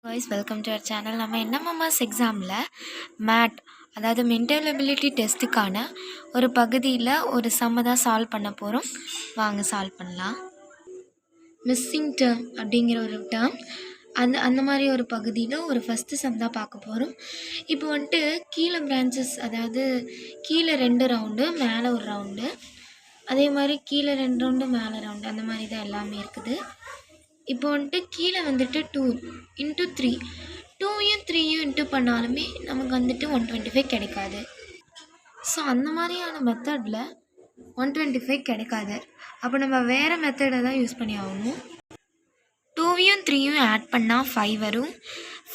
Voice welcome to our channel. நம்ம NMMS எக்ஸாமில் MAT அதாவது மென்டல் எபிலிட்டி டெஸ்ட்டுக்கான ஒரு பகுதியில் ஒரு சம்மை தான் சால்வ் பண்ண போகிறோம். வாங்க சால்வ் பண்ணலாம். மிஸ்ஸிங் டேர்ம் அப்படிங்கிற ஒரு டேர்ம் அந்த மாதிரி ஒரு பகுதியில் ஒரு ஃபஸ்ட்டு சம் தான் பார்க்க போகிறோம். இப்போ வந்துட்டு கீழே பிரான்ச்சஸ், அதாவது கீழே 2 ரவுண்டு மேலே ஒரு ரவுண்டு, அதே மாதிரி கீழே 2 ரவுண்டு மேலே ரவுண்டு, அந்த மாதிரி தான் எல்லாமே இருக்குது. இப்போ வந்துட்டு கீழே வந்துட்டு 2 × 3, 2யும் 3யும் இன்ட்டு பண்ணாலுமே நமக்கு வந்துட்டு 125 கிடைக்காது. ஸோ அந்த மாதிரியான மெத்தடில் 125 கிடைக்காது. அப்போ நம்ம வேறு மெத்தடை தான் யூஸ் பண்ணி ஆகணும். 2யும் 3யும் ஆட் பண்ணால் 5 வரும்.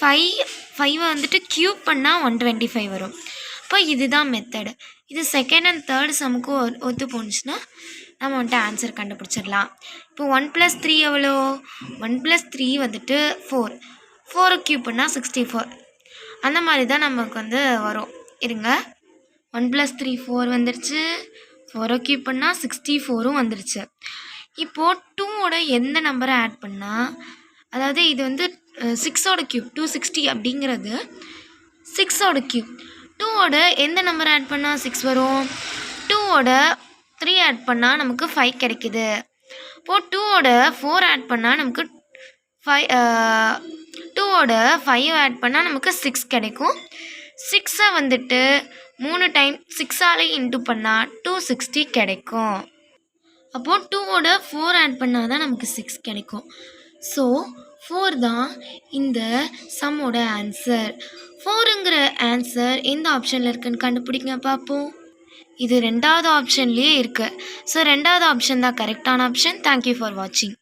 5 வந்துட்டு க்யூப் பண்ணால் 125 வரும். இப்போ இதுதான் மெத்தடு. இது செகண்ட் அண்ட் தேர்ட் சமுக்கு ஒத்து போணுச்சுன்னா நம்ம வந்துட்டு ஆன்சர் கண்டுபிடிச்சிடலாம். இப்போ 1 + 3 எவ்வளோ? 1 + 3 வந்துட்டு 4. 4 க்யூப் பண்ணால் 64. அந்த மாதிரி தான் நமக்கு வந்து வரும். இருங்க, 1 + 3 4 வந்துருச்சு. 4 க்யூப் பண்ணால் 64ம் வந்துருச்சு. இப்போது 2ஓட எந்த நம்பரை ஆட் பண்ணால், அதாவது இது வந்து 6ஓட க்யூப் 260 அப்படிங்கிறது 6ஓட க்யூப். 2ஓட எந்த நம்பரை ஆட் பண்ணால் 6 வரும்? 2ஓட 3 ஆட் பண்ணால் நமக்கு 5 கிடைக்குது. இப்போது 2ஓட 4 ஆட் பண்ணால் நமக்கு 2ஓட 5 ஆட் பண்ணால் நமக்கு 6 கிடைக்கும். 6ஐ வந்துட்டு 3 டைம் 6ஆல் இன்ட்டு பண்ணால் 260 கிடைக்கும். அப்போது 2ஓட 4 ஆட் பண்ணால் தான் நமக்கு 6 கிடைக்கும். ஸோ 4 தான் இந்த சம்மோட ஆன்சர். 4ங்கிற ஆன்சர் எந்த ஆப்ஷனில் இருக்குன்னு கண்டுபிடிங்க பார்ப்போம். இது 2வது ஆப்ஷன்லேயே இருக்குது. ஸோ 2வது ஆப்ஷன் தான் கரெக்டான ஆப்ஷன். தேங்க்யூ ஃபார் வாட்சிங்.